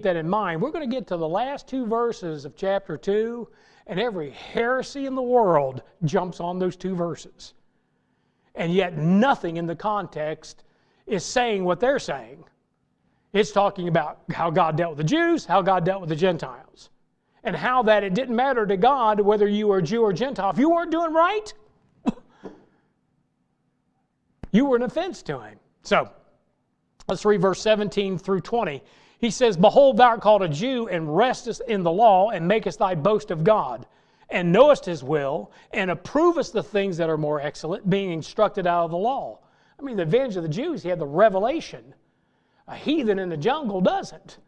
that in mind. We're going to get to the last two verses of chapter 2, and every heresy in the world jumps on those two verses. And yet nothing in the context is saying what they're saying. It's talking about how God dealt with the Jews, how God dealt with the Gentiles, and how that it didn't matter to God whether you were Jew or Gentile. If you weren't doing right, you were an offense to Him. So, let's read verse 17 through 20. He says, "Behold, thou art called a Jew, and restest in the law, and makest thy boast of God, and knowest His will, and approvest the things that are more excellent, being instructed out of the law." I mean, the advantage of the Jews, he had the revelation. A heathen in the jungle doesn't.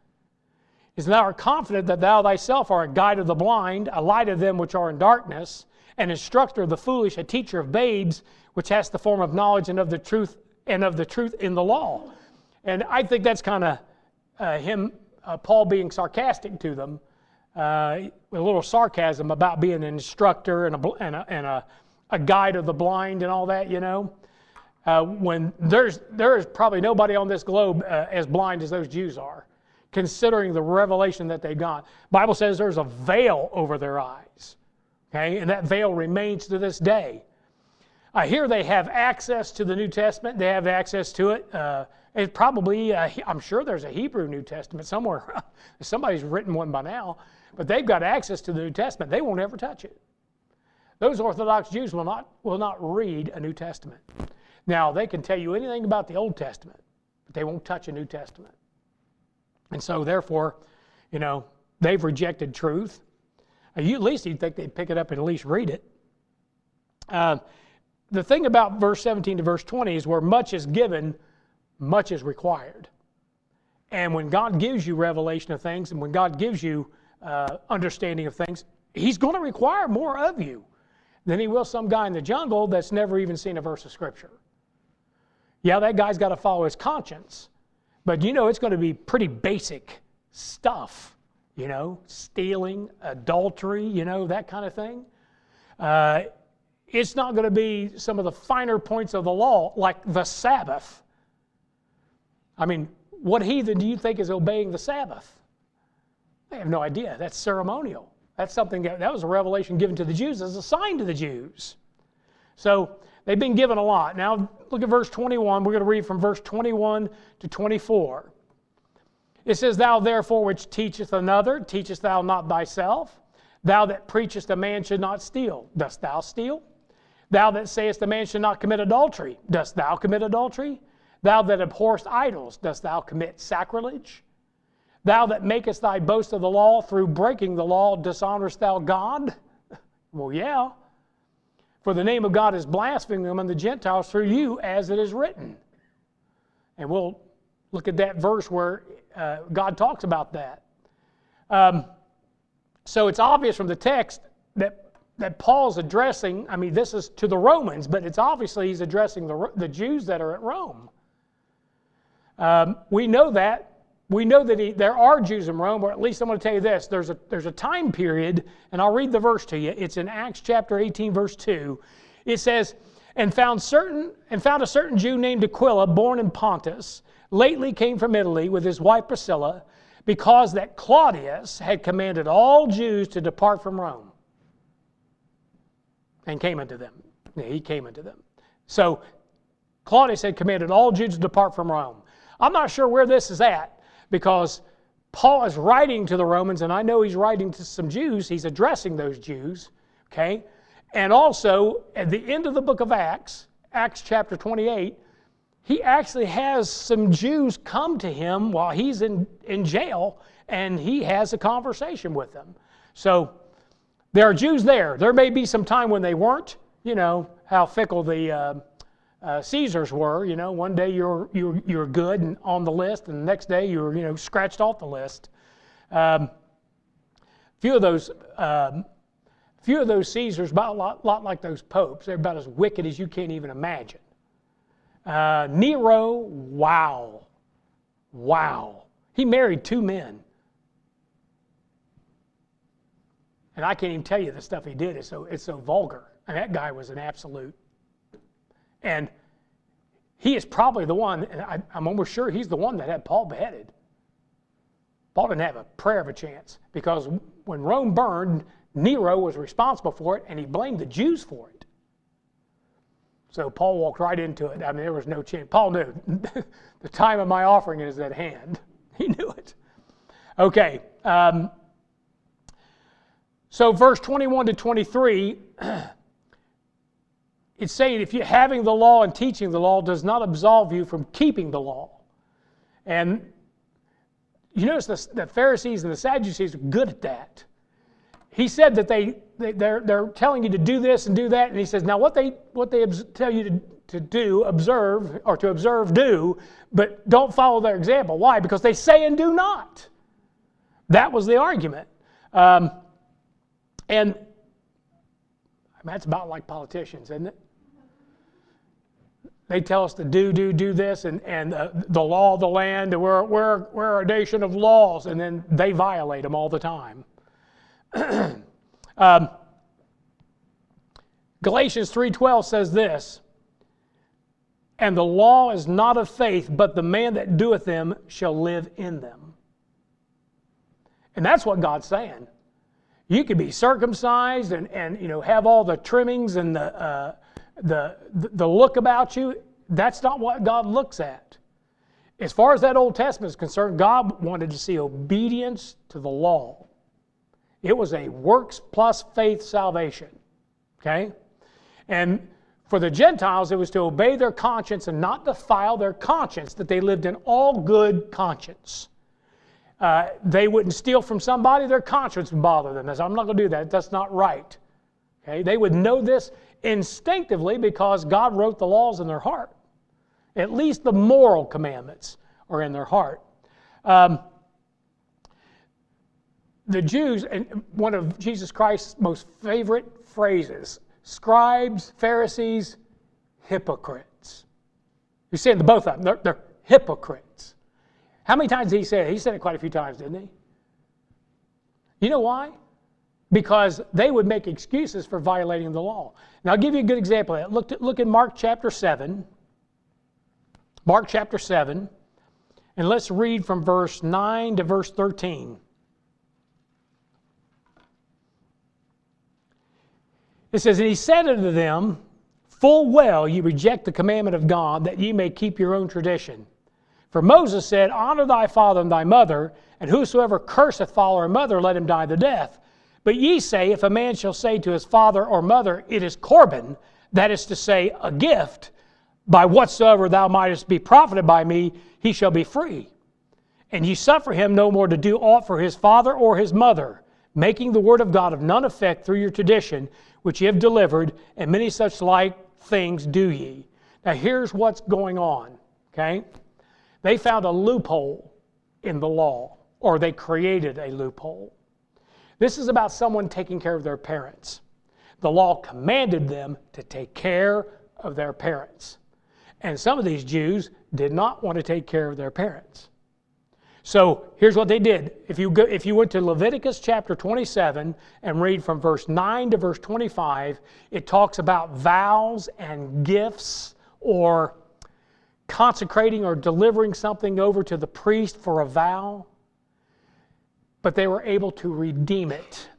"Is thou art confident that thou thyself art a guide of the blind, a light of them which are in darkness, an instructor of the foolish, a teacher of babes, which hast the form of knowledge and of the truth in the law." And I think that's kind of Paul being sarcastic to them, with a little sarcasm about being an instructor and a guide of the blind and all that, you know. When there is probably nobody on this globe as blind as those Jews are, considering the revelation that they got. Bible says there's a veil over their eyes, okay, and that veil remains to this day. Here they have access to the New Testament. They have access to it. It's probably, I'm sure there's a Hebrew New Testament somewhere. Somebody's written one by now, but they've got access to the New Testament. They won't ever touch it. Those Orthodox Jews will not read a New Testament. Now, they can tell you anything about the Old Testament, but they won't touch a New Testament. And so, therefore, you know, they've rejected truth. At least you'd think they'd pick it up and at least read it. The thing about verse 17 to verse 20 is where much is given, much is required. And when God gives you revelation of things, and when God gives you understanding of things, He's going to require more of you than He will some guy in the jungle that's never even seen a verse of Scripture. Yeah, that guy's got to follow his conscience, but you know it's going to be pretty basic stuff, you know, stealing, adultery, you know, that kind of thing. It's not going to be some of the finer points of the law, like the Sabbath. I mean, what heathen do you think is obeying the Sabbath? They have no idea. That's ceremonial. That's something that was a revelation given to the Jews as a sign to the Jews. So they've been given a lot. Now look at verse 21. We're going to read from verse 21 to 24. It says, "Thou therefore which teachest another, teachest thou not thyself? Thou that preachest a man should not steal, dost thou steal? Thou that sayest a man should not commit adultery, dost thou commit adultery? Thou that abhorrest idols, dost thou commit sacrilege? Thou that makest thy boast of the law, through breaking the law, dishonorest thou God?" Well, yeah. "For the name of God is blasphemed among the Gentiles through you, as it is written." And we'll look at that verse where God talks about that. So it's obvious from the text that Paul's addressing, I mean, this is to the Romans, but it's obviously he's addressing the Jews that are at Rome. We know that. We know that there are Jews in Rome, or at least I'm going to tell you this. There's a time period, and I'll read the verse to you. It's in Acts chapter 18, verse 2. It says, and found a certain Jew named Aquila, born in Pontus, lately came from Italy with his wife Priscilla, because that Claudius had commanded all Jews to depart from Rome. And came unto them. Yeah, he came unto them. So Claudius had commanded all Jews to depart from Rome. I'm not sure where this is at, because Paul is writing to the Romans, and I know he's writing to some Jews. He's addressing those Jews, okay? And also, at the end of the book of Acts, Acts chapter 28, he actually has some Jews come to him while he's in jail, and he has a conversation with them. So there are Jews there. There may be some time when they weren't. You know how fickle the Caesars were. You know, one day you're good and on the list, and the next day you're scratched off the list. Few of those Caesars, about a lot like those popes. They're about as wicked as you can't even imagine. Nero, wow, he married 2 men. And I can't even tell you the stuff he did. It's so vulgar. And that guy was an absolute. And he is probably the one, and I'm almost sure he's the one that had Paul beheaded. Paul didn't have a prayer of a chance, because when Rome burned, Nero was responsible for it, and he blamed the Jews for it. So Paul walked right into it. I mean, there was no chance. Paul knew the time of my offering is at hand. He knew it. Okay. So verse 21 to 23, it's saying if you having the law and teaching the law does not absolve you from keeping the law. And you notice the Pharisees and the Sadducees are good at that. He said that they're telling you to do this and do that, and he says, now what they tell you to do, observe, do, but don't follow their example. Why? Because they say and do not. That was the argument. And I mean, that's about like politicians, isn't it? They tell us to do this, and the law of the land, and we're a nation of laws, and then they violate them all the time. Galatians 3:12 says this, and the law is not of faith, but the man that doeth them shall live in them. And that's what God's saying. You could be circumcised and have all the trimmings and the look about you. That's not what God looks at. As far as that Old Testament is concerned, God wanted to see obedience to the law. It was a works plus faith salvation. Okay? And for the Gentiles, it was to obey their conscience and not defile their conscience, that they lived in all good conscience. They wouldn't steal from somebody, their conscience would bother them. They said, I'm not going to do that. That's not right. Okay? They would know this instinctively because God wrote the laws in their heart. At least the moral commandments are in their heart. The Jews, and one of Jesus Christ's most favorite phrases, scribes, Pharisees, hypocrites. He's saying to both of them, they're hypocrites. How many times did he say it? He said it quite a few times, didn't he? You know why? Because they would make excuses for violating the law. Now I'll give you a good example of that. Look at Mark chapter 7. Mark chapter 7. And let's read from verse 9 to verse 13. It says, and he said unto them, full well ye reject the commandment of God, that ye may keep your own tradition. For Moses said, honor thy father and thy mother, and whosoever curseth father or mother, let him die the death. But ye say, if a man shall say to his father or mother, it is Corban, that is to say, a gift, by whatsoever thou mightest be profited by me, he shall be free. And ye suffer him no more to do aught for his father or his mother, making the word of God of none effect through your tradition, which ye have delivered, and many such like things do ye. Now here's what's going on, okay? They found a loophole in the law, or they created a loophole. This is about someone taking care of their parents. The law commanded them to take care of their parents. And some of these Jews did not want to take care of their parents. So here's what they did. If you went to Leviticus chapter 27 and read from verse 9 to verse 25, it talks about vows and gifts, or consecrating or delivering something over to the priest for a vow. But they were able to redeem it.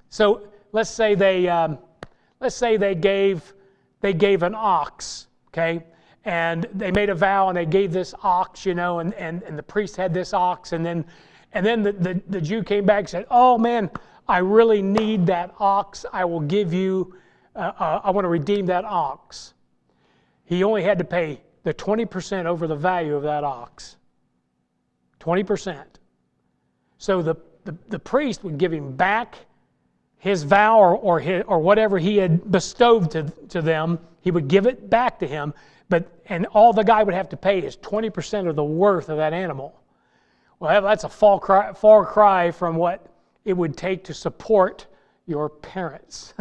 So let's say they gave an ox, okay? And they made a vow and they gave this ox, and the priest had this ox, and then the Jew came back and said, oh man, I really need that ox. I will give you, I want to redeem that ox. He only had to pay the 20% over the value of that ox. 20%. So the priest would give him back his vow or whatever he had bestowed to them. He would give it back to him. And all the guy would have to pay is 20% of the worth of that animal. Well, that's a far cry from what it would take to support your parents.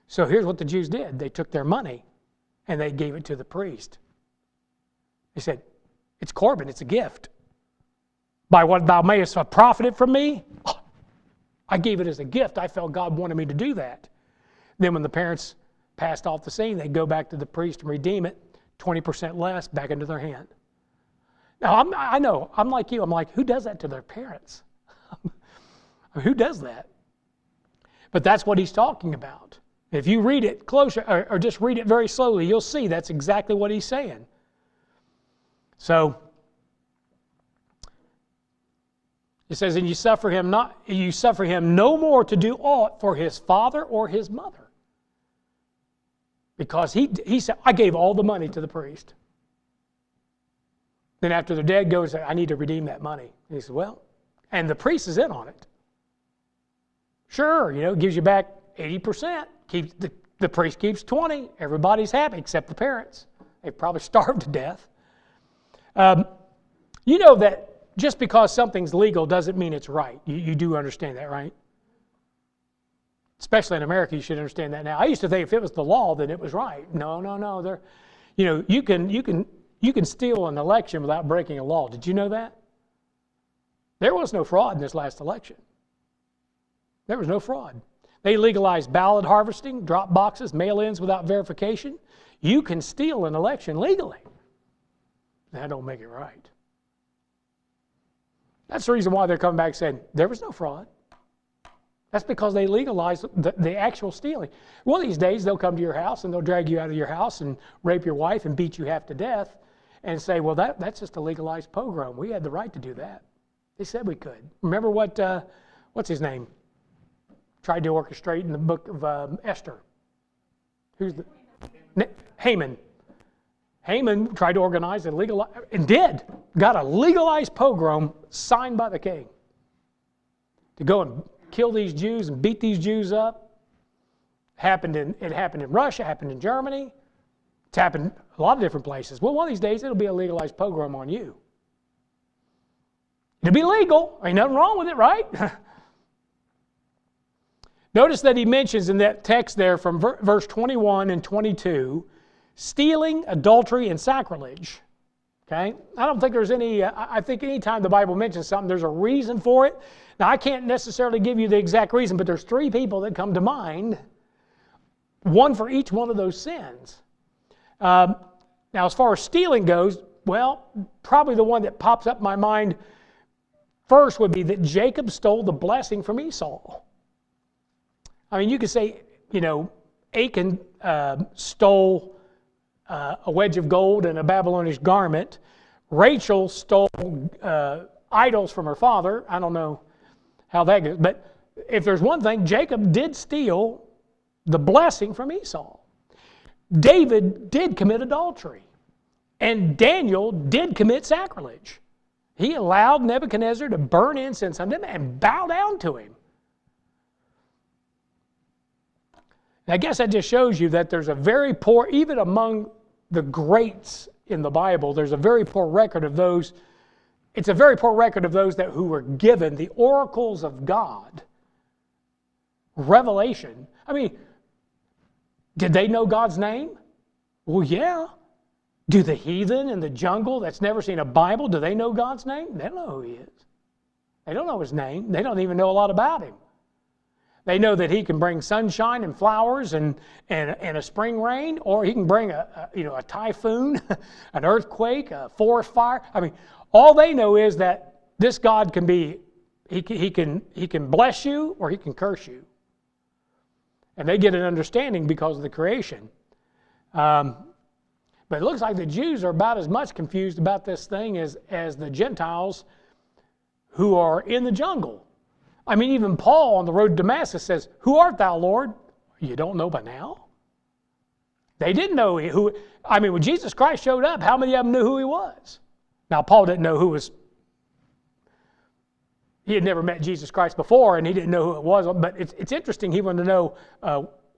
So here's what the Jews did. They took their money and they gave it to the priest. They said, it's Corban, it's a gift. By what thou mayest have profited from me, I gave it as a gift. I felt God wanted me to do that. Then when the parents passed off the scene, they'd go back to the priest and redeem it, 20% less back into their hand. Now, I know, I'm like you. I'm like, who does that to their parents? Who does that? But that's what he's talking about. If you read it closer, or just read it very slowly, you'll see that's exactly what he's saying. So, it says, and you suffer him no more to do aught for his father or his mother. Because he said, I gave all the money to the priest. Then after they're dead, goes, I need to redeem that money. And he said, well, and the priest is in on it. Sure, gives you back 80%. The priest keeps 20. Everybody's happy except the parents. They've probably starved to death. You know that just because something's legal doesn't mean it's right. You do understand that, right? Especially in America, you should understand that now. I used to think if it was the law, then it was right. No. You can steal an election without breaking a law. Did you know that? There was no fraud in this last election. There was no fraud. They legalized ballot harvesting, drop boxes, mail-ins without verification. You can steal an election legally. That don't make it right. That's the reason why they're coming back saying there was no fraud. That's because they legalized the actual stealing. One of these days, they'll come to your house and they'll drag you out of your house and rape your wife and beat you half to death and say, well, that's just a legalized pogrom. We had the right to do that. They said we could. Remember what's his name? Tried to orchestrate in the book of Esther. Haman. Haman tried to organize and legalize, and got a legalized pogrom signed by the king to go and kill these Jews and beat these Jews up. It happened in Russia, happened in Germany. It's happened a lot of different places. Well, one of these days it'll be a legalized pogrom on you. It'll be legal. Ain't nothing wrong with it, right? Notice that he mentions in that text there from verse 21 and 22, stealing, adultery, and sacrilege. Okay? I don't think there's any, I think any time the Bible mentions something, there's a reason for it. Now, I can't necessarily give you the exact reason, but there's 3 people that come to mind, one for each one of those sins. Now, as far as stealing goes, well, probably the one that pops up in my mind first would be that Jacob stole the blessing from Esau. I mean, you could say, Achan stole a wedge of gold and a Babylonish garment. Rachel stole idols from her father. I don't know how that goes. But if there's one thing, Jacob did steal the blessing from Esau. David did commit adultery. And Daniel did commit sacrilege. He allowed Nebuchadnezzar to burn incense unto him and bow down to him. I guess that just shows you that there's a very poor, even among the greats in the Bible, there's a very poor record of those. It's a very poor record of those who were given the oracles of God. Revelation. I mean, did they know God's name? Well, yeah. Do the heathen in the jungle that's never seen a Bible, do they know God's name? They don't know who He is. They don't know His name. They don't even know a lot about Him. They know that He can bring sunshine and flowers and a spring rain, or He can bring a typhoon, an earthquake, a forest fire. I mean, all they know is that this God can be, He can bless you or He can curse you. And they get an understanding because of the creation. But it looks like the Jews are about as much confused about this thing as the Gentiles who are in the jungle. I mean, even Paul on the road to Damascus says, "Who art thou, Lord?" You don't know by now? They didn't know who. I mean, when Jesus Christ showed up, how many of them knew who He was? Now, Paul didn't know who was. He had never met Jesus Christ before, and he didn't know who it was. But it's interesting. He wanted to know,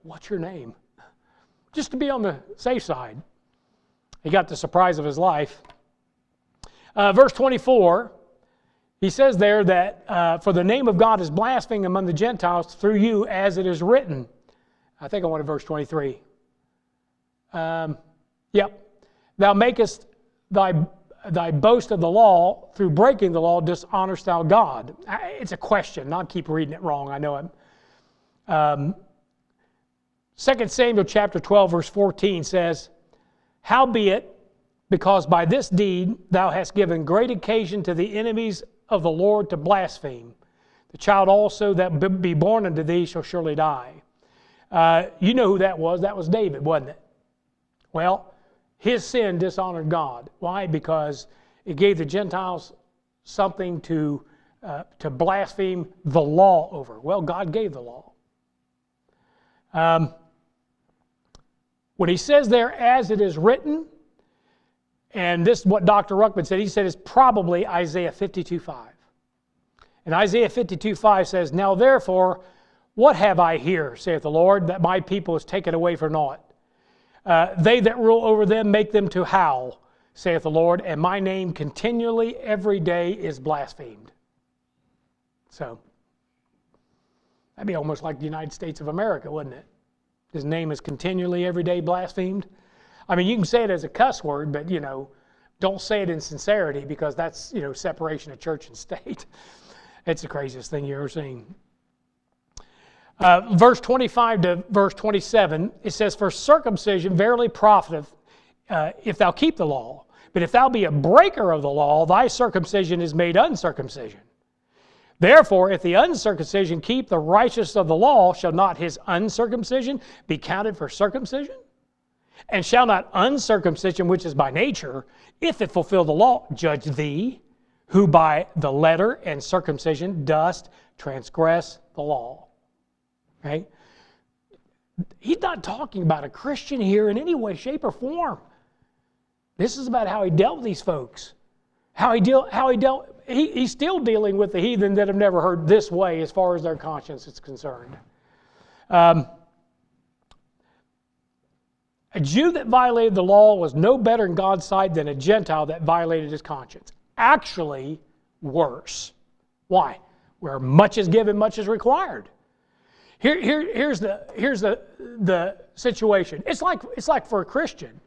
what's your name? Just to be on the safe side. He got the surprise of his life. Verse 24. He says there that, for the name of God is blasphemed among the Gentiles through you, as it is written. I think I wanted verse 23. Yep. Thou makest thy boast of the law, through breaking the law dishonorest thou God. It's a question. I'll keep reading it wrong. I know it. 2 Samuel chapter 12, verse 14 says, Howbeit, because by this deed thou hast given great occasion to the enemies of the Lord to blaspheme. The child also that be born unto thee shall surely die. You know who that was. That was David, wasn't it? Well, his sin dishonored God. Why? Because it gave the Gentiles something to blaspheme the law over. Well, God gave the law. When he says there, as it is written, and this is what Dr. Ruckman said, he said it's probably Isaiah 52:5. And Isaiah 52:5 says, now therefore, what have I here, saith the Lord, that my people is taken away for naught? They that rule over them make them to howl, saith the Lord, and my name continually every day is blasphemed. So, that'd be almost like the United States of America, wouldn't it? His name is continually every day blasphemed. I mean, you can say it as a cuss word, but, don't say it in sincerity, because that's, separation of church and state. It's the craziest thing you've ever seen. Verse 25 to verse 27, it says, for circumcision verily profiteth, if thou keep the law. But if thou be a breaker of the law, thy circumcision is made uncircumcision. Therefore, if the uncircumcision keep the righteousness of the law, shall not his uncircumcision be counted for circumcision? And shall not uncircumcision, which is by nature, if it fulfill the law, judge thee, who by the letter and circumcision dost transgress the law? Okay? He's not talking about a Christian here in any way, shape, or form. This is about how he dealt with these folks. He's still dealing with the heathen that have never heard this way as far as their conscience is concerned. A Jew that violated the law was no better in God's sight than a Gentile that violated his conscience. Actually, worse. Why? Where much is given, much is required. Here's the situation. It's like for a Christian,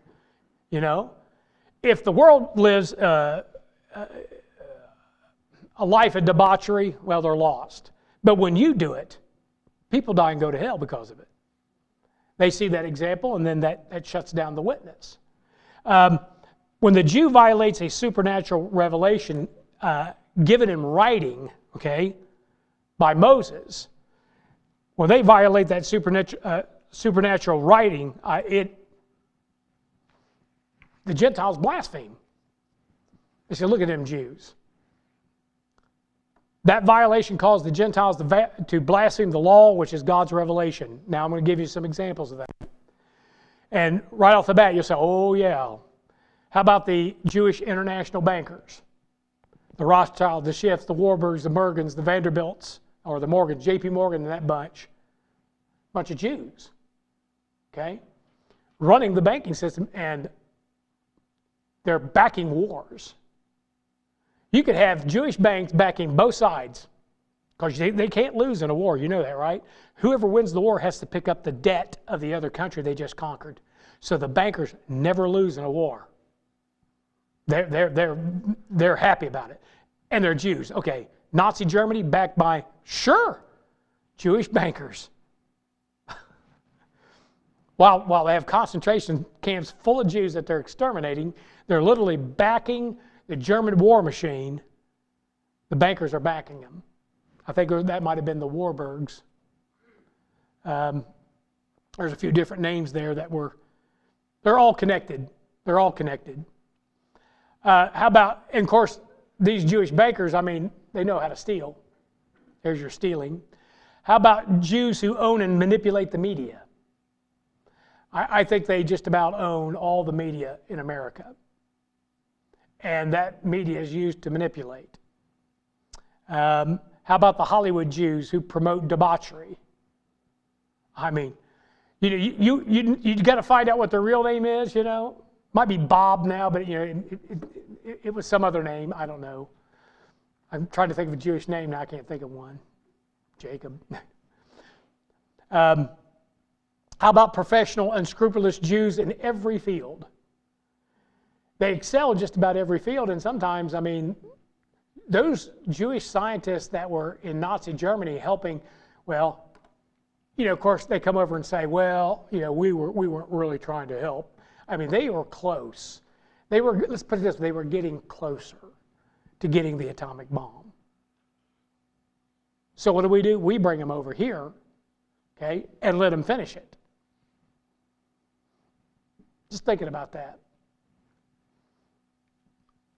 if the world lives a life of debauchery, well, they're lost. But when you do it, people die and go to hell because of it. They see that example, and then that shuts down the witness. When the Jew violates a supernatural revelation given in writing, by Moses, when they violate that supernatural writing, the Gentiles blaspheme. They say, look at them Jews. That violation caused the Gentiles to blaspheme the law, which is God's revelation. Now I'm going to give you some examples of that. And right off the bat, you'll say, oh yeah. How about the Jewish international bankers? The Rothschilds, the Schiffs, the Warburgs, the Morgans, the Vanderbilts, or the Morgans, J.P. Morgan and that bunch of Jews, running the banking system, and they're backing wars. You could have Jewish banks backing both sides, because they can't lose in a war. You know that, right? Whoever wins the war has to pick up the debt of the other country they just conquered. So the bankers never lose in a war. They're happy about it. And they're Jews. Okay, Nazi Germany backed by, sure, Jewish bankers. While they have concentration camps full of Jews that they're exterminating, they're literally backing the German war machine. The bankers are backing them. I think that might have been the Warburgs. There's a few different names there they're all connected. They're all connected. How about, and of course, these Jewish bankers, they know how to steal. There's your stealing. How about Jews who own and manipulate the media? I think they just about own all the media in America. And that media is used to manipulate. How about the Hollywood Jews who promote debauchery? You got to find out what their real name is, Might be Bob now, but it was some other name. I don't know. I'm trying to think of a Jewish name now. I can't think of one. Jacob. How about professional, unscrupulous Jews in every field? They excel in just about every field, and sometimes, those Jewish scientists that were in Nazi Germany helping, of course, they come over and say, we weren't really trying to help. They were close. let's put it this way, they were getting closer to getting the atomic bomb. So what do? We bring them over here, okay, and let them finish it. Just thinking about that.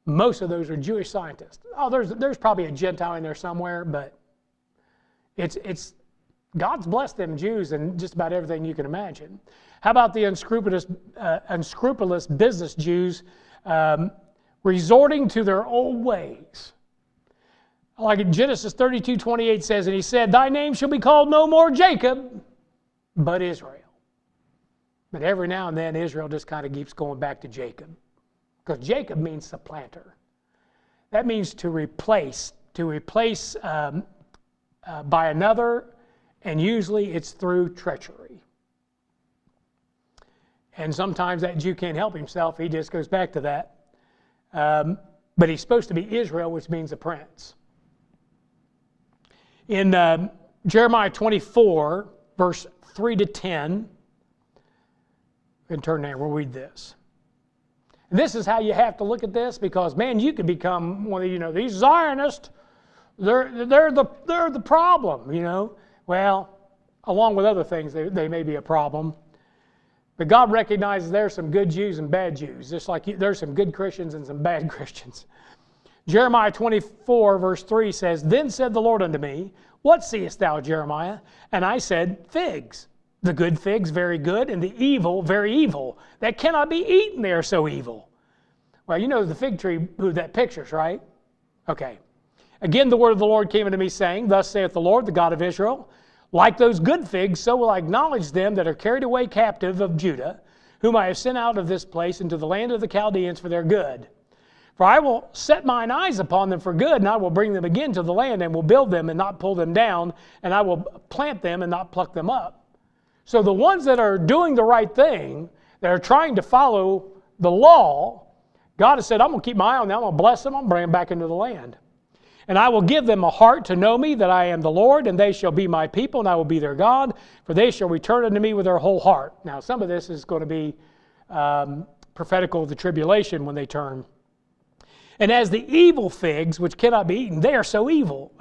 Most of those are Jewish scientists. Oh, there's probably a Gentile in there somewhere, but it's God's blessed them Jews in just about everything you can imagine. How about the unscrupulous business Jews resorting to their old ways? Like in Genesis 32:28 says, and he said, "Thy name shall be called no more Jacob, but Israel." But every now and then Israel just kind of keeps going back to Jacob. Because Jacob means supplanter. That means to replace by another, and usually it's through treachery. And sometimes that Jew can't help himself, he just goes back to that. But he's supposed to be Israel, which means a prince. In Jeremiah 24, verse 3 to 10, and turn there, we'll read this. And this is how you have to look at this, because man, you could become one of these Zionists. They're the problem, Well, along with other things, they may be a problem. But God recognizes there's some good Jews and bad Jews, just like there's some good Christians and some bad Christians. Jeremiah 24, verse 3 says, "Then said the Lord unto me, What seest thou, Jeremiah? And I said, Figs. The good figs, very good, and the evil, very evil. That cannot be eaten, they are so evil." Well, you know the fig tree, who that pictures, right? Okay. "Again, the word of the Lord came unto me, saying, Thus saith the Lord, the God of Israel, Like those good figs, so will I acknowledge them that are carried away captive of Judah, whom I have sent out of this place into the land of the Chaldeans for their good. For I will set mine eyes upon them for good, and I will bring them again to the land, and will build them and not pull them down, and I will plant them and not pluck them up." So the ones that are doing the right thing, that are trying to follow the law, God has said, I'm going to keep my eye on them, I'm going to bless them, I'm going to bring them back into the land. "And I will give them a heart to know me, that I am the Lord, and they shall be my people, and I will be their God, for they shall return unto me with their whole heart." Now, some of this is going to be prophetical of the tribulation when they turn. "And as the evil figs, which cannot be eaten, they are so evil.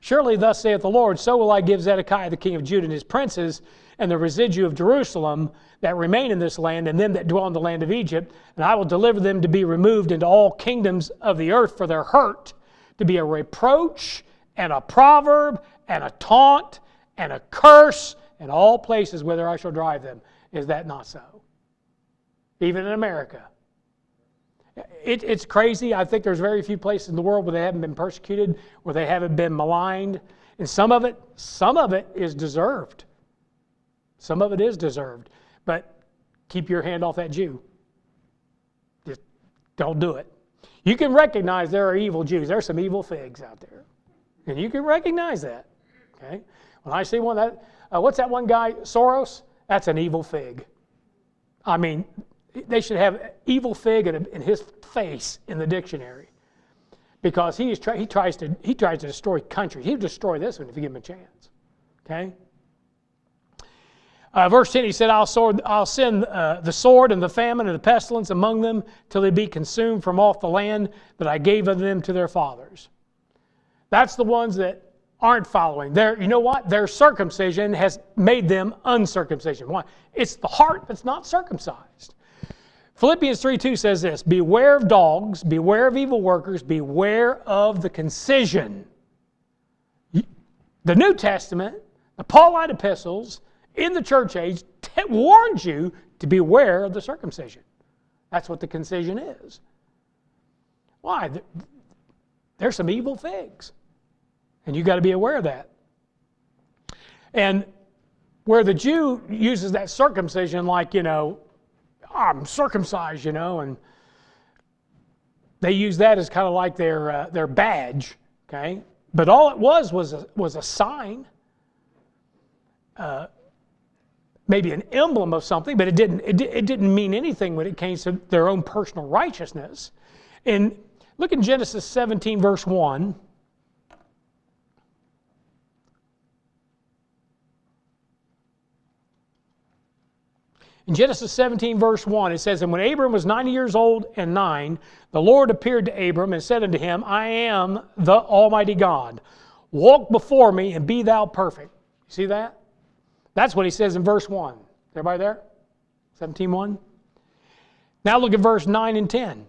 Surely thus saith the Lord, so will I give Zedekiah the king of Judah and his princes, and the residue of Jerusalem that remain in this land, and them that dwell in the land of Egypt, and I will deliver them to be removed into all kingdoms of the earth for their hurt, to be a reproach and a proverb and a taunt and a curse in all places whither I shall drive them." Is that not so? Even in America. It's crazy. I think there's very few places in the world where they haven't been persecuted, where they haven't been maligned. And some of it is deserved. Some of it is deserved. But keep your hand off that Jew. Just don't do it. You can recognize there are evil Jews. There's some evil figs out there. And you can recognize that. Okay? When I see one that, what's that one guy, Soros? That's an evil fig. I mean, they should have evil fig in his face in the dictionary, because he tries to destroy countries. He'll destroy this one if you give him a chance. Okay. Verse 10, he said, I'll send the sword and the famine and the pestilence among them till they be consumed from off the land that I gave of them to their fathers. That's the ones that aren't following. You know what? Their circumcision has made them uncircumcision. Why? It's the heart that's not circumcised. Philippians 3:2 says this, "Beware of dogs, beware of evil workers, beware of the concision." The New Testament, the Pauline epistles, in the church age, warned you to beware of the circumcision. That's what the concision is. Why? There's some evil figs. And you've got to be aware of that. And where the Jew uses that circumcision like, I'm circumcised, and they use that as kind of like their badge, okay? But all it was a sign, maybe an emblem of something, but it didn't mean anything when it came to their own personal righteousness. And look in Genesis 17, verse 1. In Genesis 17, verse 1, it says, "And when Abram was 90 years old and 9, the Lord appeared to Abram and said unto him, I am the Almighty God. Walk before me and be thou perfect." You see that? That's what he says in verse 1. Everybody there? 17:1. Now look at verse 9 and 10.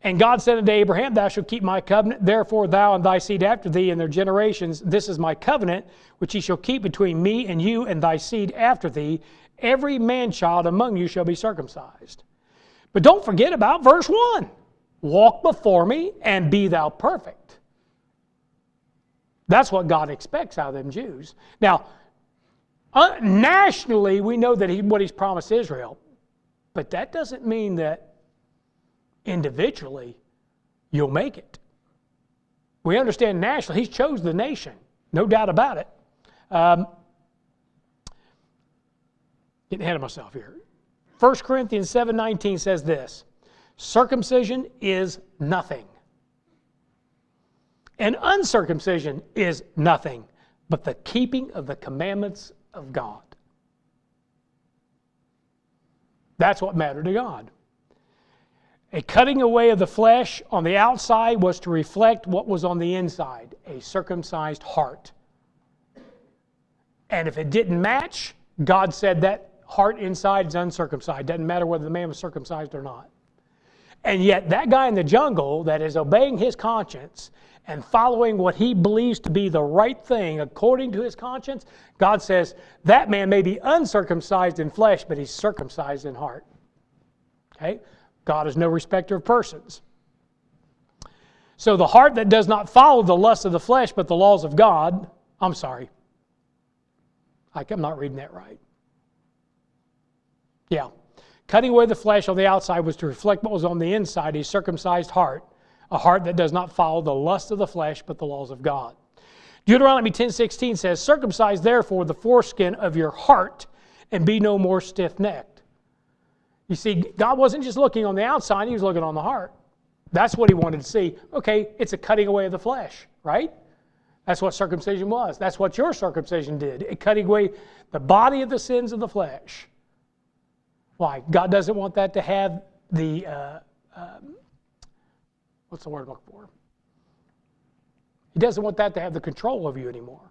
"And God said unto Abraham, Thou shalt keep my covenant, therefore thou and thy seed after thee and their generations, this is my covenant, which ye shall keep between me and you and thy seed after thee. Every man-child among you shall be circumcised." But don't forget about verse 1. "Walk before me and be thou perfect." That's what God expects out of them Jews. Now, nationally, we know that what He's promised Israel. But that doesn't mean that individually you'll make it. We understand nationally, He's chose the nation. No doubt about it. Getting ahead of myself here. 1 Corinthians 7:19 says this, "Circumcision is nothing, and uncircumcision is nothing, but the keeping of the commandments of God." That's what mattered to God. A cutting away of the flesh on the outside was to reflect what was on the inside, a circumcised heart. And if it didn't match, God said that heart inside is uncircumcised. Doesn't matter whether the man was circumcised or not. And yet that guy in the jungle that is obeying his conscience and following what he believes to be the right thing according to his conscience, God says that man may be uncircumcised in flesh, but he's circumcised in heart. Okay? God is no respecter of persons. So the heart that does not follow the lust of the flesh, but the laws of God, I'm not reading that right. Yeah. Cutting away the flesh on the outside was to reflect what was on the inside, a circumcised heart, a heart that does not follow the lust of the flesh, but the laws of God. Deuteronomy 10:16 says, "Circumcise therefore the foreskin of your heart, and be no more stiff-necked." You see, God wasn't just looking on the outside, He was looking on the heart. That's what He wanted to see. Okay, it's a cutting away of the flesh, right? That's what circumcision was. That's what your circumcision did. It cutting away the body of the sins of the flesh. Why? God doesn't want that to have the, what's the word I'm looking for? He doesn't want that to have the control of you anymore.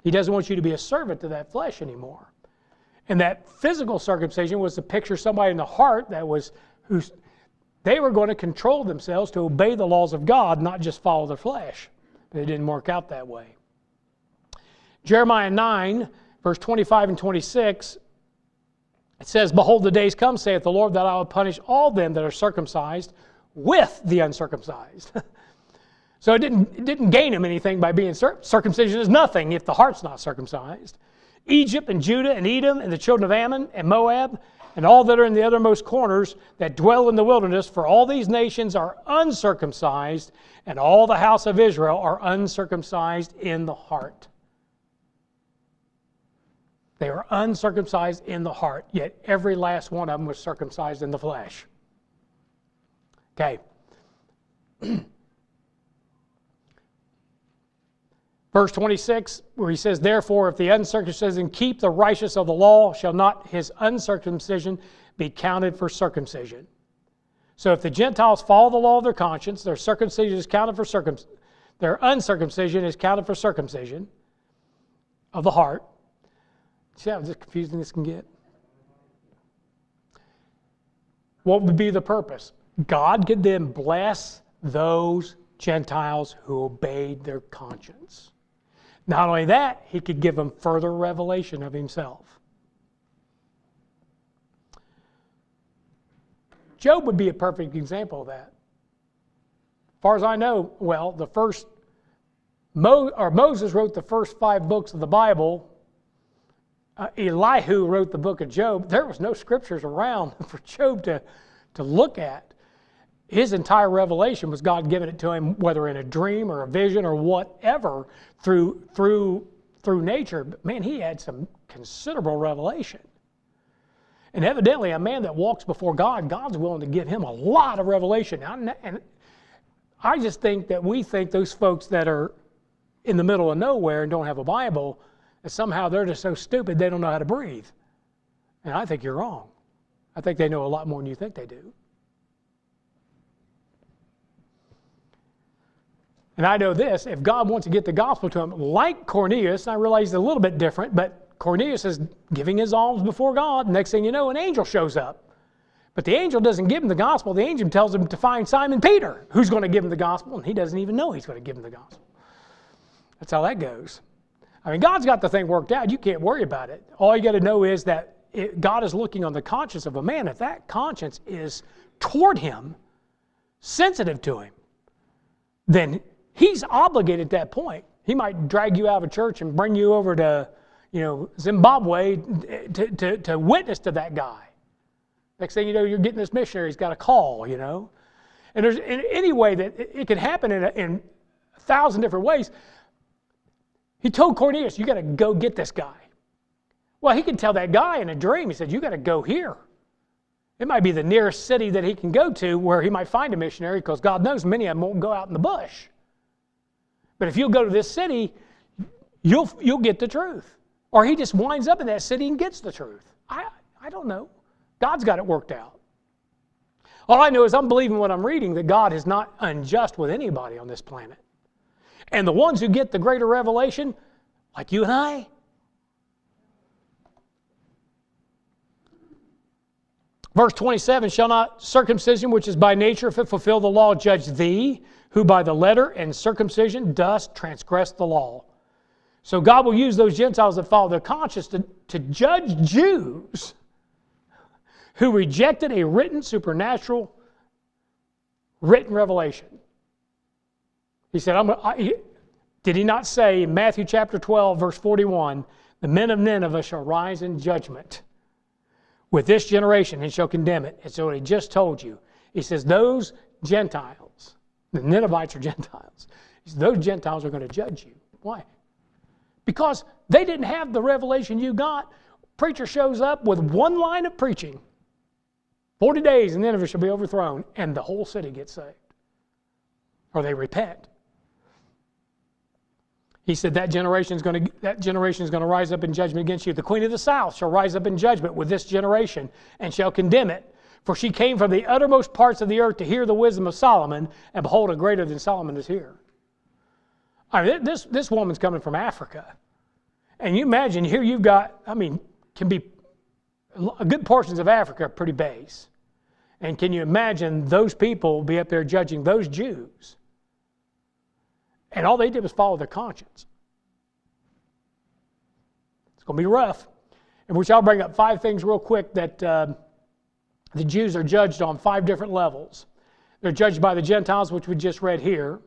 He doesn't want you to be a servant to that flesh anymore. And that physical circumcision was to picture somebody in the heart that was, they were going to control themselves to obey the laws of God, not just follow their flesh. But it didn't work out that way. Jeremiah 9, verse 25 and 26, it says, "Behold, the days come, saith the Lord, that I will punish all them that are circumcised with the uncircumcised." So it didn't gain him anything by being circumcision is nothing if the heart's not circumcised. "Egypt and Judah and Edom and the children of Ammon and Moab and all that are in the uttermost corners that dwell in the wilderness, for all these nations are uncircumcised, and all the house of Israel are uncircumcised in the heart." They were uncircumcised in the heart, yet every last one of them was circumcised in the flesh. Okay. Verse 26, where he says, "Therefore, if the uncircumcision keep the righteous of the law, shall not his uncircumcision be counted for circumcision." So if the Gentiles follow the law of their conscience, their circumcision is counted for their uncircumcision is counted for circumcision of the heart. See how confusing this can get? What would be the purpose? God could then bless those Gentiles who obeyed their conscience. Not only that, He could give them further revelation of Himself. Job would be a perfect example of that. As far as I know, well, Moses wrote the first 5 books of the Bible. Elihu wrote the book of Job. There was no scriptures around for Job to look at. His entire revelation was God giving it to him, whether in a dream or a vision or whatever, through nature. But man, he had some considerable revelation. And evidently, a man that walks before God, God's willing to give him a lot of revelation. And I just think that we think those folks that are in the middle of nowhere and don't have a Bible, that somehow they're just so stupid they don't know how to breathe. And I think you're wrong. I think they know a lot more than you think they do. And I know this, if God wants to get the gospel to him, like Cornelius, and I realize it's a little bit different, but Cornelius is giving his alms before God. Next thing you know, an angel shows up. But the angel doesn't give him the gospel. The angel tells him to find Simon Peter, who's going to give him the gospel, and he doesn't even know he's going to give him the gospel. That's how that goes. I mean, God's got the thing worked out. You can't worry about it. All you got to know is that God is looking on the conscience of a man. If that conscience is toward him, sensitive to him, then he's obligated at that point. He might drag you out of a church and bring you over to, Zimbabwe to witness to that guy. Next thing you know, you're getting this missionary. He's got a call, And there's in any way that it can happen in 1,000 different ways. He told Cornelius, you got to go get this guy. Well, he could tell that guy in a dream. He said, you got to go here. It might be the nearest city that he can go to where he might find a missionary, because God knows many of them won't go out in the bush. But if you'll go to this city, you'll get the truth. Or he just winds up in that city and gets the truth. I don't know. God's got it worked out. All I know is I'm believing what I'm reading, that God is not unjust with anybody on this planet. And the ones who get the greater revelation, like you and I, verse 27, shall not circumcision, which is by nature, if it fulfill the law, judge thee, who by the letter and circumcision dost transgress the law. So God will use those Gentiles that follow their conscience to judge Jews who rejected a written, supernatural, written revelation. He said, did he not say in Matthew chapter 12, verse 41, the men of Nineveh shall rise in judgment with this generation and shall condemn it. And so he just told you. He says, those Gentiles, the Ninevites are Gentiles, he says, those Gentiles are going to judge you. Why? Because they didn't have the revelation you got. Preacher shows up with one line of preaching. 40 days and Nineveh shall be overthrown, and the whole city gets saved. Or they repent. He said that generation is going to rise up in judgment against you. The queen of the south shall rise up in judgment with this generation and shall condemn it. For she came from the uttermost parts of the earth to hear the wisdom of Solomon, and behold, a greater than Solomon is here. I mean, this woman's coming from Africa. And you imagine, here you've got, can be good portions of Africa are pretty base. And can you imagine those people be up there judging those Jews? And all they did was follow their conscience. It's going to be rough. And which I'll bring up 5 things real quick that the Jews are judged on 5 different levels. They're judged by the Gentiles, which we just read here.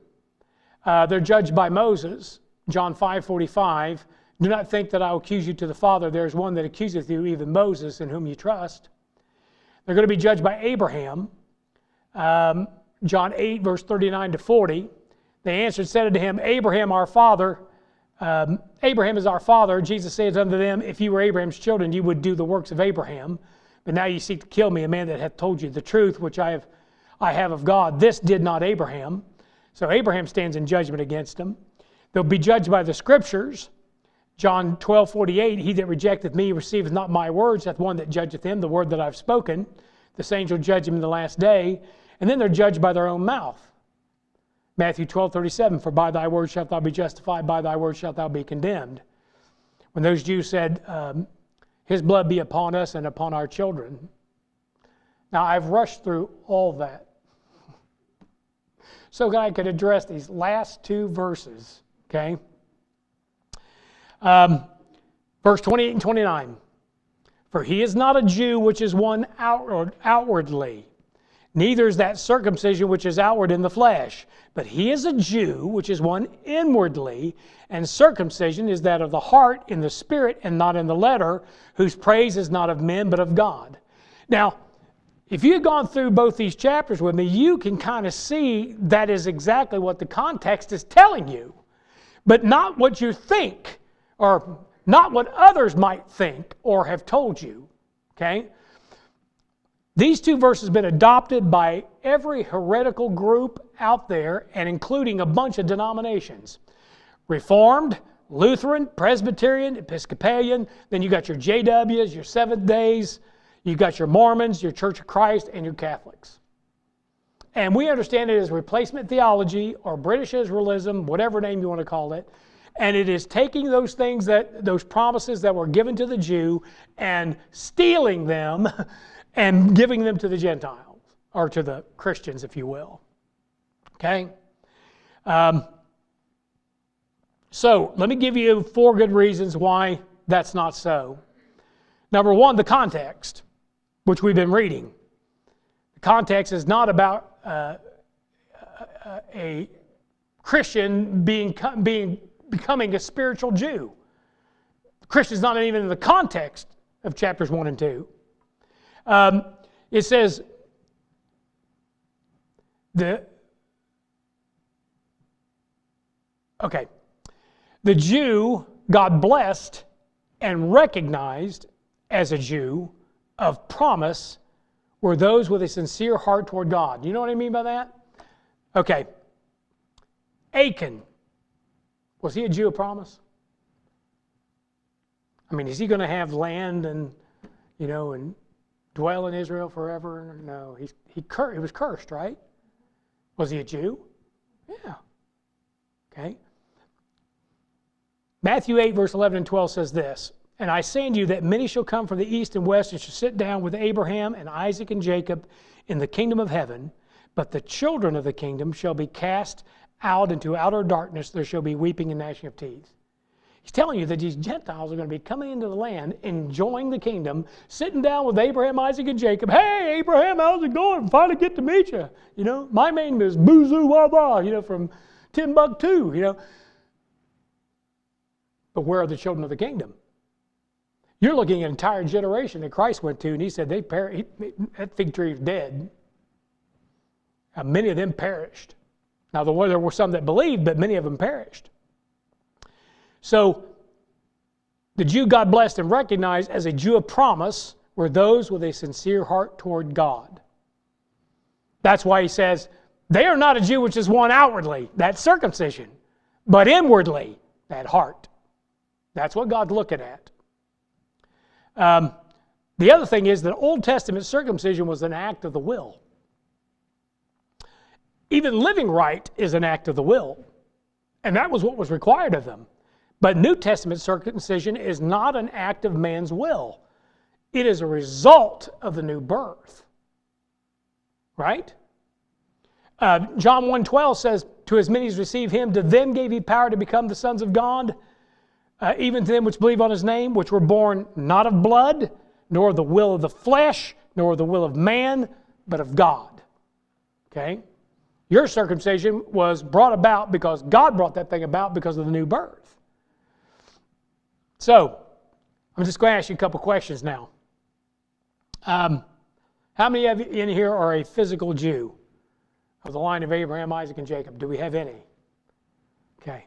They're judged by Moses, John 5:45. Do not think that I will accuse you to the Father. There is one that accuseth you, even Moses, in whom you trust. They're going to be judged by Abraham, John 8, verse 39 to 40. They answered, said unto him, Abraham our father, Abraham is our father. Jesus saith unto them, if you were Abraham's children, you would do the works of Abraham. But now you seek to kill me, a man that hath told you the truth, which I have of God. This did not Abraham. So Abraham stands in judgment against him. They'll be judged by the Scriptures. John 12:48, he that rejecteth me receiveth not my words, hath one that judgeth him, the word that I've spoken. The same shall judge him in the last day. And then they're judged by their own mouth. Matthew 12:37, for by thy word shalt thou be justified, by thy word shalt thou be condemned. When those Jews said, his blood be upon us and upon our children. Now I've rushed through all that so that I could address these last 2 verses, okay? Verse 28 and 29. For he is not a Jew which is one outwardly, neither is that circumcision which is outward in the flesh, but he is a Jew which is one inwardly, and circumcision is that of the heart in the spirit and not in the letter, whose praise is not of men but of God. Now, if you've gone through both these chapters with me, you can kind of see that is exactly what the context is telling you, but not what you think, or not what others might think or have told you, okay? These 2 verses have been adopted by every heretical group out there, and including a bunch of denominations. Reformed, Lutheran, Presbyterian, Episcopalian, then you got your JWs, your Seventh Days, you got your Mormons, your Church of Christ, and your Catholics. And we understand it as replacement theology or British Israelism, whatever name you want to call it. And it is taking those things, those promises that were given to the Jew and stealing them and giving them to the Gentiles, or to the Christians, if you will. Okay? So let me give you 4 good reasons why that's not so. Number 1, the context, which we've been reading. The context is not about a Christian becoming a spiritual Jew. The Christian's not even in the context of chapters 1 and 2. It says the Jew God blessed and recognized as a Jew of promise were those with a sincere heart toward God. You know what I mean by that? Okay. Achan, was he a Jew of promise? I mean, is he going to have land and dwell in Israel forever? No, he was cursed, right? Was he a Jew? Yeah. Okay. Matthew 8, verse 11 and 12 says this, "And I say unto you that many shall come from the east and west and shall sit down with Abraham and Isaac and Jacob in the kingdom of heaven, but the children of the kingdom shall be cast out into outer darkness. There shall be weeping and gnashing of teeth." He's telling you that these Gentiles are going to be coming into the land, enjoying the kingdom, sitting down with Abraham, Isaac, and Jacob. "Hey, Abraham, how's it going? Finally get to meet you. My name is Boozoo Wah Wah, from Timbuktu, But where are the children of the kingdom? You're looking at an entire generation that Christ went to, and he said that fig tree is dead. Many of them perished. Now, there were some that believed, but many of them perished. So, the Jew God blessed and recognized as a Jew of promise were those with a sincere heart toward God. That's why he says, they are not a Jew which is one outwardly, that's circumcision, but inwardly, that heart. That's what God's looking at. The other thing is that Old Testament circumcision was an act of the will. Even living right is an act of the will. And that was what was required of them. But New Testament circumcision is not an act of man's will. It is a result of the new birth. Right? John 1:12 says, "To as many as receive him, to them gave he power to become the sons of God, even to them which believe on his name, which were born not of blood, nor of the will of the flesh, nor of the will of man, but of God." Okay? Your circumcision was brought about because God brought that thing about because of the new birth. So, I'm just going to ask you a couple questions now. How many of you in here are a physical Jew of the line of Abraham, Isaac, and Jacob? Do we have any? Okay.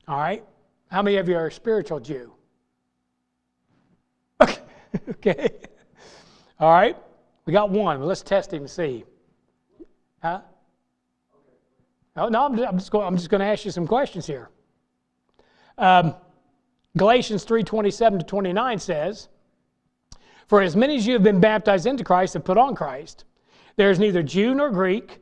All right. How many of you are a spiritual Jew? Okay. All right. We got one. Let's test him and see. Huh? Oh, no, I'm just going to ask you some questions here. Galatians 3:27-29 says, "For as many as you have been baptized into Christ have put on Christ. There is neither Jew nor Greek.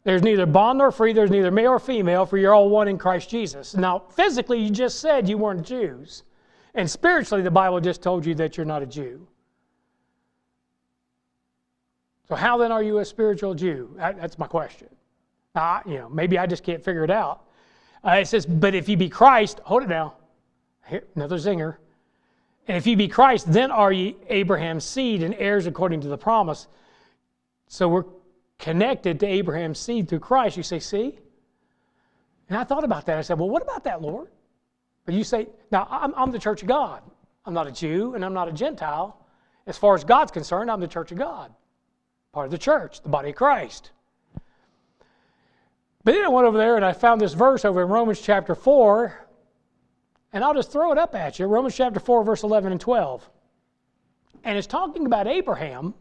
There's neither bond nor free. There's neither male or female, for you're all one in Christ Jesus." Now, physically, you just said you weren't Jews. And spiritually, the Bible just told you that you're not a Jew. So how then are you a spiritual Jew? That's my question. Maybe I just can't figure it out. It says, "But if you be Christ," hold it now. Here, another zinger. "And if you be Christ, then are ye Abraham's seed and heirs according to the promise." So we're connected to Abraham's seed through Christ. You say, see? And I thought about that. I said, well, what about that, Lord? But you say, now, I'm the church of God. I'm not a Jew and I'm not a Gentile. As far as God's concerned, I'm the church of God. Part of the church, the body of Christ. But then I went over there and I found this verse over in Romans chapter 4. And I'll just throw it up at you. Romans chapter 4, verse 11 and 12. And it's talking about Abraham.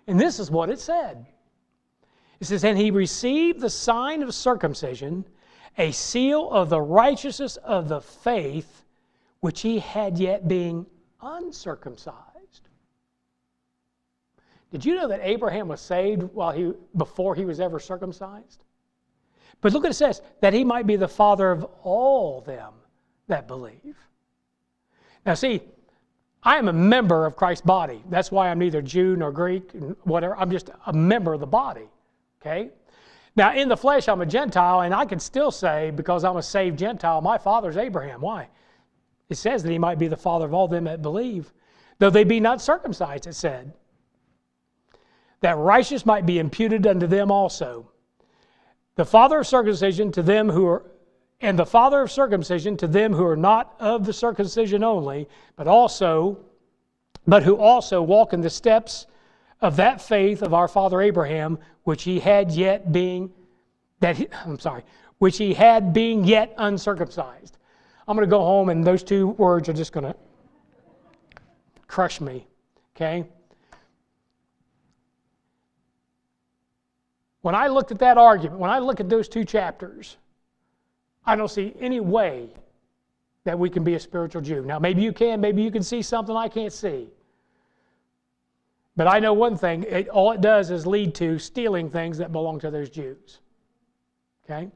And this is what it said. It says, "And he received the sign of circumcision a seal of the righteousness of the faith which he had yet being uncircumcised. Did you know that Abraham was saved before he was ever circumcised? But look what it says, that he might be the father of all them that believe. Now see, I am a member of Christ's body. That's why I'm neither Jew nor Greek, whatever. I'm just a member of the body, okay? Now, in the flesh, I'm a Gentile, and I can still say, because I'm a saved Gentile, my father's Abraham. Why? It says that he might be the father of all them that believe, though they be not circumcised, it said, that righteousness might be imputed unto them also. The father of circumcision to them who are, and the father of circumcision to them who are not of the circumcision only, but who also walk in the steps of that faith of our father Abraham, which he had being yet uncircumcised. I'm going to go home, and those two words are just going to crush me. Okay? When I looked at that argument, when I look at those two chapters, I don't see any way that we can be a spiritual Jew. Now, maybe you can see something I can't see. But I know one thing, all it does is lead to stealing things that belong to those Jews. Okay?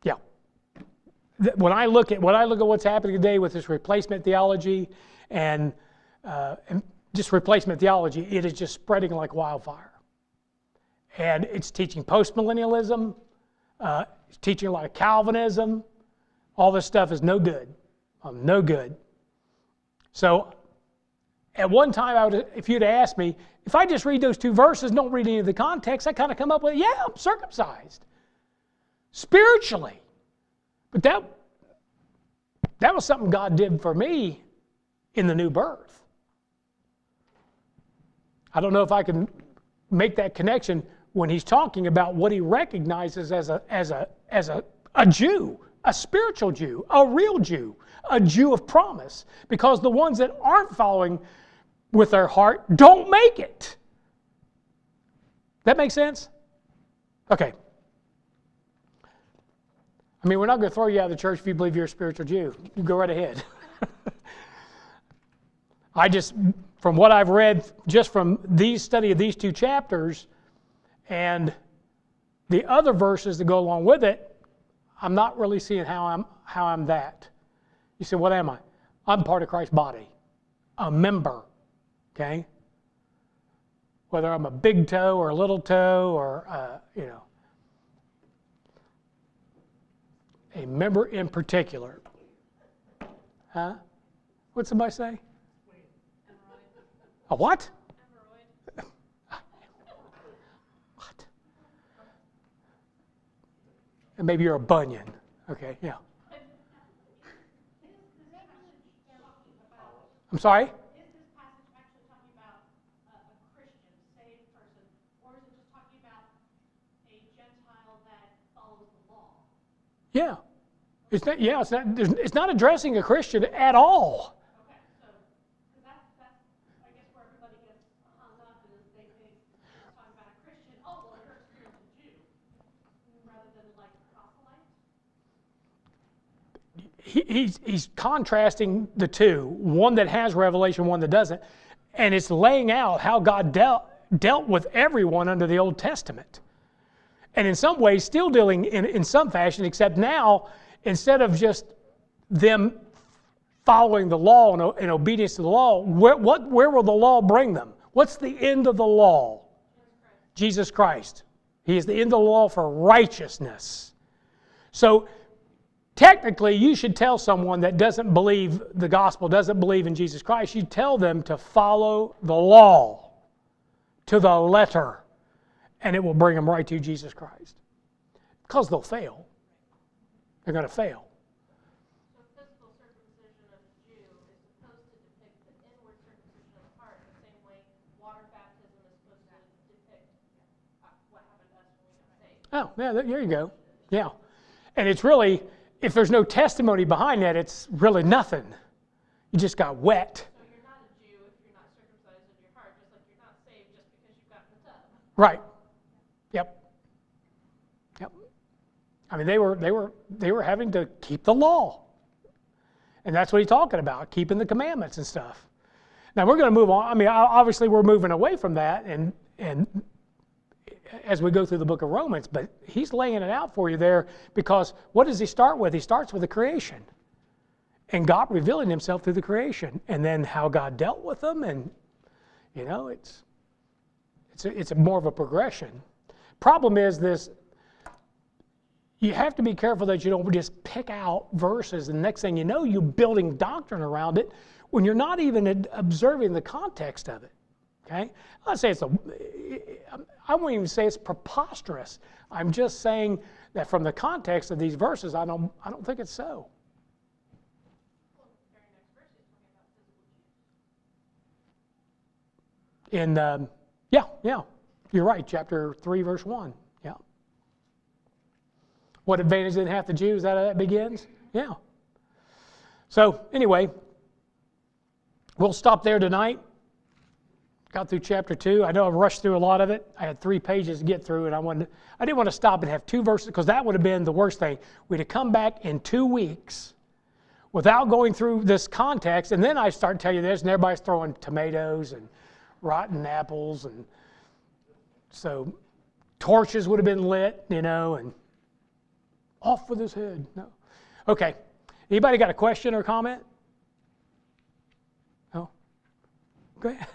Yeah. When I look at what's happening today with this replacement theology and just replacement theology, it is just spreading like wildfire. And it's teaching postmillennialism, it's teaching a lot of Calvinism. All this stuff is no good. No good. So, at one time, if you'd asked me, if I just read those two verses, don't read any of the context, I kind of come up with, yeah, I'm circumcised. Spiritually. But that was something God did for me in the new birth. I don't know if I can make that connection when he's talking about what he recognizes as a Jew, a spiritual Jew, a real Jew, a Jew of promise. Because the ones that aren't following with their heart don't make it. That make sense? Okay. I mean, we're not going to throw you out of the church if you believe you're a spiritual Jew. You go right ahead. From what I've read, just from study of these two chapters and the other verses that go along with it, I'm not really seeing how I'm that. You say, what am I? I'm part of Christ's body, a member. Okay? Whether I'm a big toe or a little toe or a member in particular. Huh? What'd somebody say? A what? What? And maybe you're a bunion. Okay, yeah. I'm sorry? Is this passage actually talking about a Christian, saved person, or is it just talking about a Gentile that follows the law? Yeah. It's not addressing a Christian at all. Okay, so that's I guess where everybody gets hung up is they think it's talking about a Christian. Oh, well, you're a spiritual Jew, rather than like proselyte. He's contrasting the two, one that has revelation, one that doesn't, and it's laying out how God dealt with everyone under the Old Testament. And in some ways, still dealing in some fashion, except now, instead of just them following the law and obedience to the law, where will the law bring them? What's the end of the law? Jesus Christ. He is the end of the law for righteousness. So, technically, you should tell someone that doesn't believe the gospel, doesn't believe in Jesus Christ, you tell them to follow the law to the letter, and it will bring them right to Jesus Christ. Because they'll fail. They're going to fail. So physical circumcision of the Jew is supposed to depict the inward circumcision of the heart the same way water baptism is supposed to depict what happened to us when we got saved. Oh, yeah, there you go. Yeah. And it's really, if there's no testimony behind that, it's really nothing. You just got wet. So you're not a Jew if you're not circumcised in your heart, just like you're not saved just Right. Yep. Yep. I mean, they were having to keep the law. And that's what he's talking about, keeping the commandments and stuff. Now we're going to move on. I mean, obviously we're moving away from that and as we go through the book of Romans, but he's laying it out for you there because what does he start with? He starts with the creation. And God revealing himself through the creation. And then how God dealt with them, and you know, it's more of a progression. Problem is this, you have to be careful that you don't just pick out verses and the next thing you know, you're building doctrine around it when you're not even observing the context of it. Okay? I won't even say it's preposterous. I'm just saying that from the context of these verses, I don't think it's so. In yeah, you're right. Chapter 3, verse 1. Yeah. What advantage didn't have the Jews? Is that how that begins? Yeah. So anyway, we'll stop there tonight. Got through chapter 2. I know I've rushed through a lot of it. I had 3 pages to get through, and I didn't want to stop and have 2 verses because that would have been the worst thing. We'd have come back in 2 weeks without going through this context, and then I start telling you this, and everybody's throwing tomatoes and rotten apples, and so torches would have been lit, you know, and off with his head. No. Okay. Anybody got a question or comment? No? Go ahead.